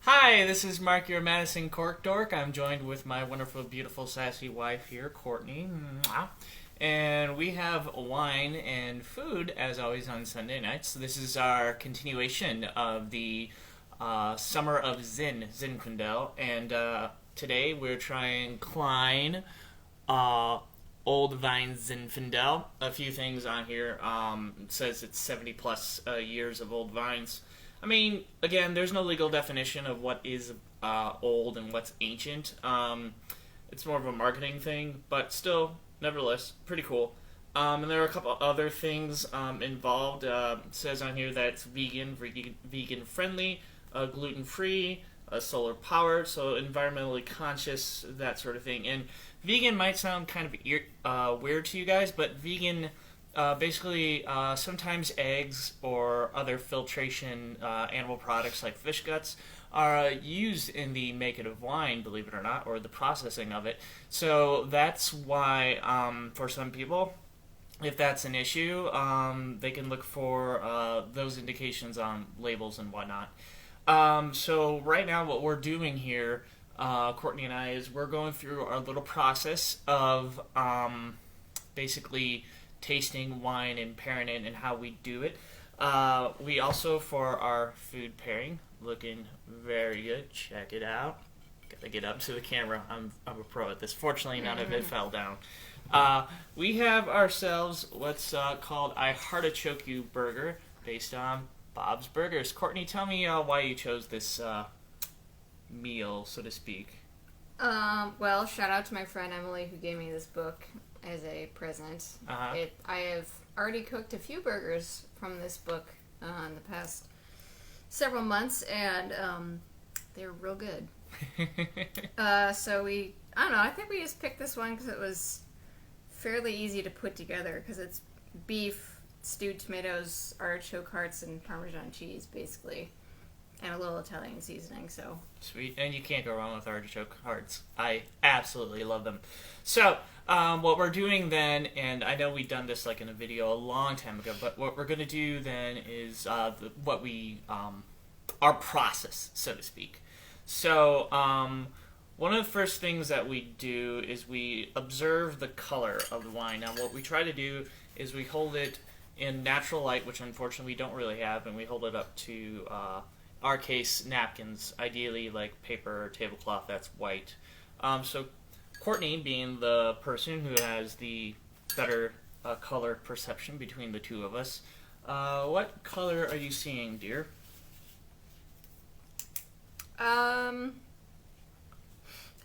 Hi, this is Mark, your Madison Cork Dork. I'm joined with my wonderful, beautiful, sassy wife here, Courtney. Mwah. And we have wine and food, as always, on Sunday nights. This is our continuation of the Summer of Zinfandel. And today we're trying Cline Old Vine Zinfandel. A few things on here. It says it's 70 plus years of old vines. I mean, again, there's no legal definition of what is old and what's ancient. It's more of a marketing thing, but still, nevertheless, pretty cool. And there are a couple other things involved. It says on here that it's vegan friendly, gluten free, solar powered, so environmentally conscious, that sort of thing. And vegan might sound kind of weird to you guys, but vegan basically, sometimes eggs or other filtration animal products like fish guts are used in the making of wine, believe it or not, or the processing of it. So that's why, for some people, if that's an issue, they can look for those indications on labels and whatnot. So right now, what we're doing here, Courtney and I, is we're going through our little process of basically tasting wine and pairing it and how we do it. We also, for our food pairing, looking very good. Check it out. Gotta get up to the camera. I'm a pro at this. Fortunately, none of it fell down. We have ourselves what's called a Heartichoke You burger based on Bob's Burgers. Courtney, tell me why you chose this meal, so to speak. Well, shout out to my friend Emily who gave me this book as a present. Uh-huh. I have already cooked a few burgers from this book in the past several months, and they're real good. So I don't know, I think we just picked this one because it was fairly easy to put together because it's beef, stewed tomatoes, artichoke hearts, and Parmesan cheese, basically. And a little Italian seasoning, so. Sweet. And you can't go wrong with artichoke hearts. I absolutely love them. So, what we're doing then, and I know we've done this like in a video a long time ago, but what we're going to do then is our process, so to speak. So, one of the first things that we do is we observe the color of the wine. Now, what we try to do is we hold it in natural light, which unfortunately we don't really have, and we hold it up to our case, napkins, ideally like paper or tablecloth that's white. So Courtney, being the person who has the better color perception between the two of us, what color are you seeing, dear?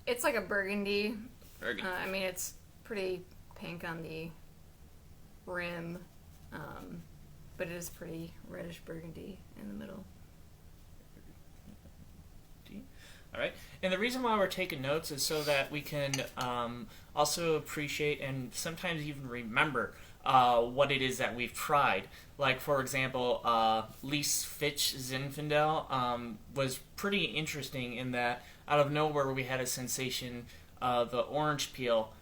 It's like a burgundy. Burgundy. I mean, it's pretty pink on the rim, but it is pretty reddish burgundy in the middle. All right, and the reason why we're taking notes is so that we can also appreciate and sometimes even remember what it is that we've tried. Like, for example, Lease Fitch Zinfandel was pretty interesting in that out of nowhere we had a sensation the orange peel,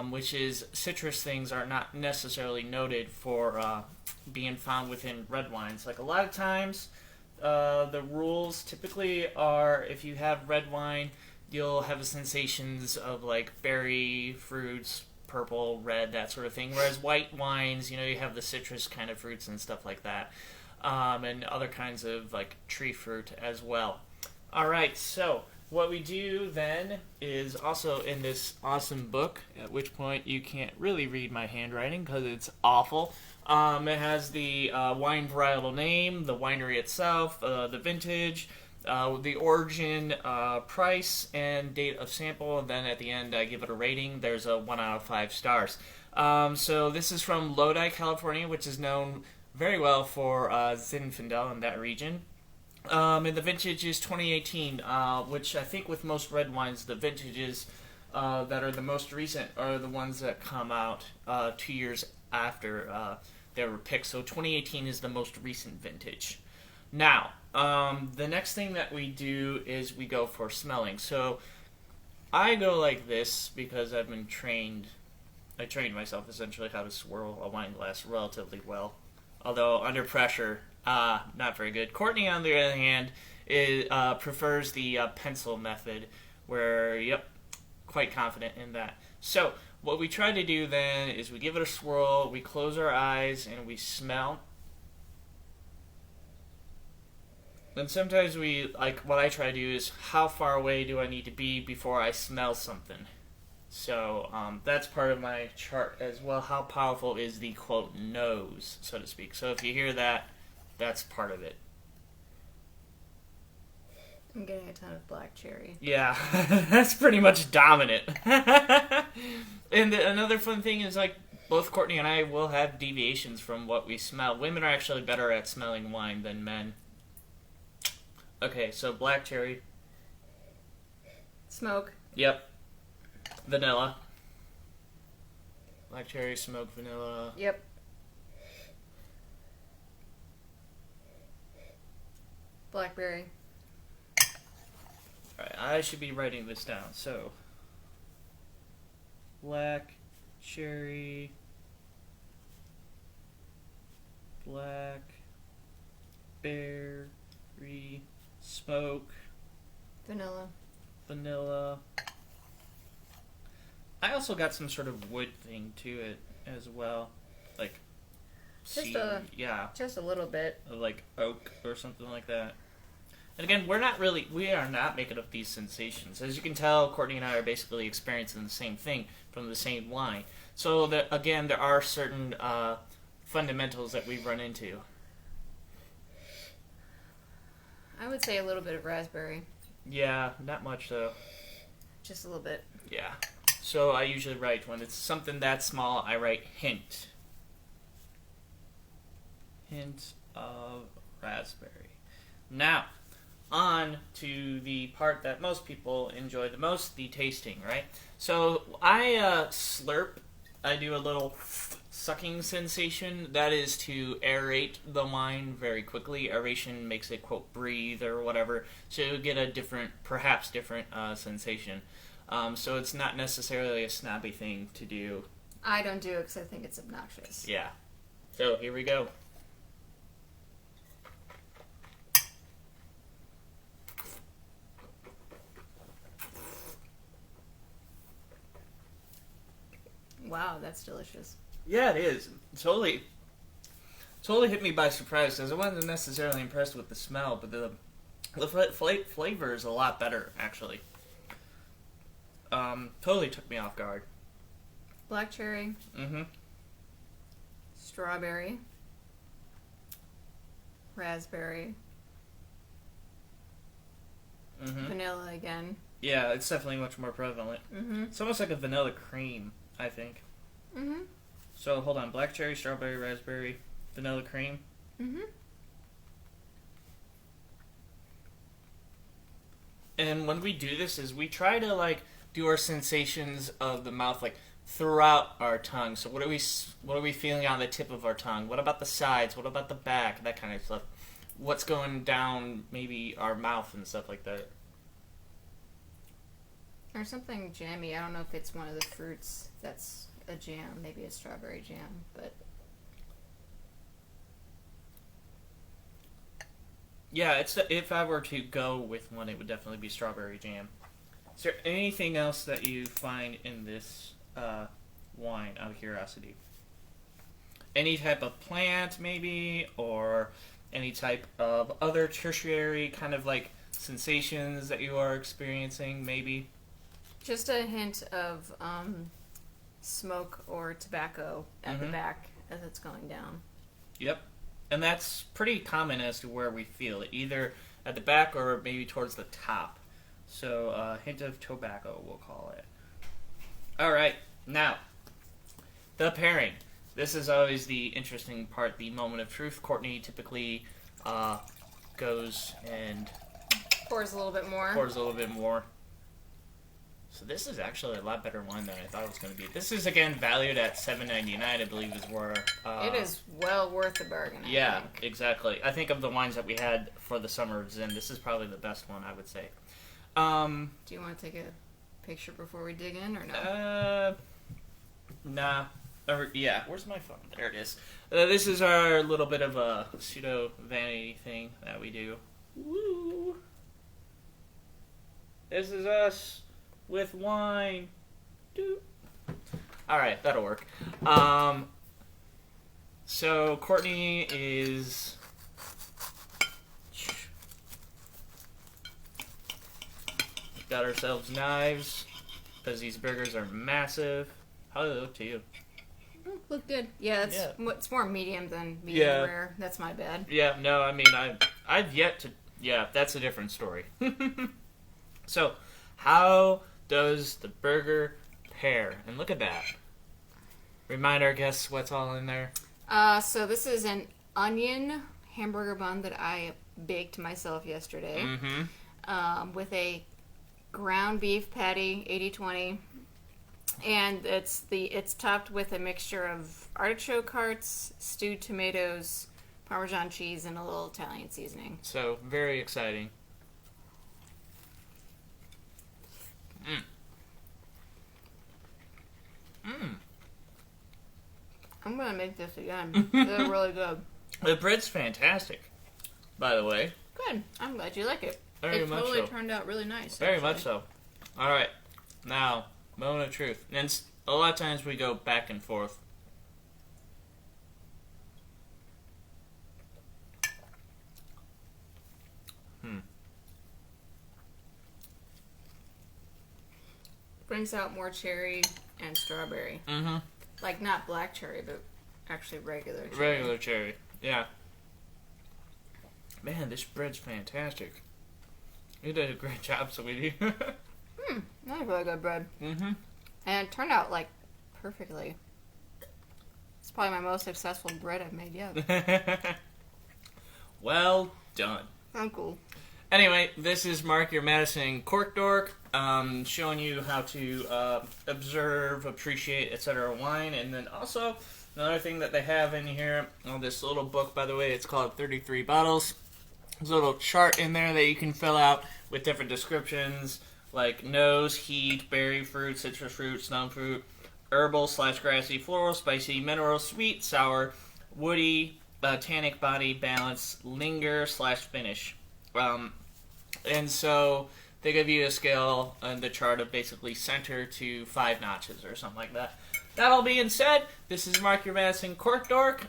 which is citrus things are not necessarily noted for being found within red wines. Like a lot of times, the rules typically are if you have red wine, you'll have sensations of like berry, fruits, purple, red, that sort of thing. Whereas white wines, you know, you have the citrus kind of fruits and stuff like that, and other kinds of like tree fruit as well. All right, so what we do then is also in this awesome book, at which point you can't really read my handwriting because it's awful. It has the wine varietal name, the winery itself, the vintage, the origin, price, and date of sample. And then at the end, I give it a rating. There's a 1 out of 5 stars. So this is from Lodi, California, which is known very well for Zinfandel in that region. And the vintage is 2018, which I think with most red wines, the vintages that are the most recent are the ones that come out 2 years after they were picked. So 2018 is the most recent vintage. Now, the next thing that we do is we go for smelling. So I go like this because I've been trained. I trained myself essentially how to swirl a wine glass relatively well. Although under pressure, not very good. Courtney, on the other hand, prefers the pencil method, where, yep, quite confident in that. So, what we try to do then is we give it a swirl, we close our eyes, and we smell. And sometimes what I try to do is, how far away do I need to be before I smell something? So, that's part of my chart as well. How powerful is the, quote, nose, so to speak. So if you hear that, that's part of it. I'm getting a ton of black cherry. Yeah, that's pretty much dominant. And another fun thing is, like, both Courtney and I will have deviations from what we smell. Women are actually better at smelling wine than men. Okay, so black cherry. Smoke. Yep. Vanilla. Black cherry, smoke, vanilla. Yep. Blackberry. Alright, I should be writing this down. So, black cherry, blackberry, smoke, Vanilla. vanilla. I also got some sort of wood thing to it as well, like Just cedar, a little bit. like oak or something like that. And again, we are not making up these sensations. As you can tell, Courtney and I are basically experiencing the same thing from the same wine. So again, there are certain fundamentals that we run into. I would say a little bit of raspberry. Yeah, not much though. Just a little bit. Yeah. So I usually write, when it's something that small, I write hint. Hint of raspberry. Now, on to the part that most people enjoy the most, the tasting, right? So I slurp. I do a little sucking sensation. That is to aerate the wine very quickly. Aeration makes it, quote, breathe or whatever. So you get a perhaps different sensation. So it's not necessarily a snobby thing to do. I don't do it because I think it's obnoxious. Yeah. So here we go. Wow, that's delicious. Yeah, it is. Totally hit me by surprise because I wasn't necessarily impressed with the smell, but the flavor is a lot better, actually. Totally took me off guard. Black cherry. Mm-hmm. Strawberry. Raspberry. Mm-hmm. Vanilla again. Yeah, it's definitely much more prevalent. Mm-hmm. It's almost like a vanilla cream, I think. Mm-hmm. So, hold on. Black cherry, strawberry, raspberry, vanilla cream. Mm-hmm. And when we do this is we try to, like, do our sensations of the mouth, like, throughout our tongue. So what are we feeling on the tip of our tongue? What about the sides? What about the back? That kind of stuff. What's going down maybe our mouth and stuff like that. Or something jammy. I don't know if it's one of the fruits that's a jam. Maybe a strawberry jam, but... Yeah, if I were to go with one, it would definitely be strawberry jam. Is there anything else that you find in this wine, out of curiosity? Any type of plant, maybe, or any type of other tertiary kind of like sensations that you are experiencing, maybe? Just a hint of smoke or tobacco at the back as it's going down. Yep. And that's pretty common as to where we feel it, either at the back or maybe towards the top. So, a hint of tobacco, we'll call it. Alright, now, the pairing. This is always the interesting part, the moment of truth. Courtney typically goes and Pours a little bit more. pours a little bit more. So this is actually a lot better wine than I thought it was going to be. This is, again, valued at $7.99, I believe is where... it is well worth the bargain, I think. Exactly. I think of the wines that we had for the summer of Zen, this is probably the best one, I would say. Do you want to take a picture before we dig in, or no? Nah. Yeah, where's my phone? There it is. This is our little bit of a pseudo-vanity thing that we do. Woo! This is us with wine. Doop. All right, that'll work. So Courtney is. Got ourselves knives because these burgers are massive. How do they look to you? Look good. Yeah, it's more medium than medium rare. That's my bad. Yeah, no, I mean I've yet to. Yeah, that's a different story. So, how does the burger pair? And look at that. Remind our guests what's all in there. So this is an onion hamburger bun that I baked myself yesterday. Mm-hmm. With a ground beef patty, 80-20. And it's topped with a mixture of artichoke hearts, stewed tomatoes, Parmesan cheese, and a little Italian seasoning. So, very exciting. I'm gonna make this again. They're really good. The bread's fantastic, by the way. Good. I'm glad you like it. Very much totally so. turned out really nice. Very much so. All right. Now, moment of truth. And a lot of times we go back and forth. Brings out more cherry and strawberry. Mm-hmm. Like not black cherry, but actually regular cherry. Regular cherry. Yeah. Man, this bread's fantastic. You did a great job, sweetie. That's really good bread. Mm-hmm. And it turned out like perfectly. It's probably my most successful bread I've made yet. Well done. Oh, cool. Anyway, this is Mark, your Madison Cork Dork, showing you how to observe, appreciate, etc. wine. And then also, another thing that they have in here, this little book, by the way, it's called 33 Bottles. There's a little chart in there that you can fill out with different descriptions, like nose, heat, berry fruit, citrus fruit, stone fruit, herbal / grassy, floral, spicy, mineral, sweet, sour, woody, tannic body, balance, linger / finish. And so they give you a scale on the chart of basically center to 5 notches or something like that. That all being said, this is Mark, your Madison Cork Dork,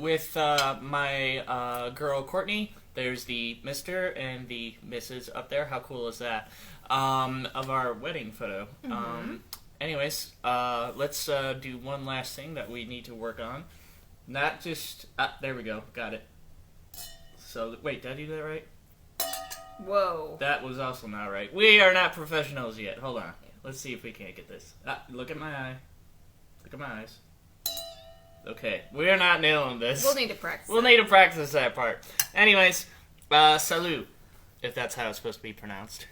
with my girl Courtney. There's the Mr. and the Mrs. up there. How cool is that? Of our wedding photo. Mm-hmm. Anyways, let's do one last thing that we need to work on. Not just... there we go. Got it. So, wait, did I do that right? Whoa. That was also not right. We are not professionals yet. Hold on. Let's see if we can't get this. Look at my eye. Look at my eyes. Okay, we're not nailing this. We'll need to practice. We'll need to practice that part. Anyways, salut, if that's how it's supposed to be pronounced.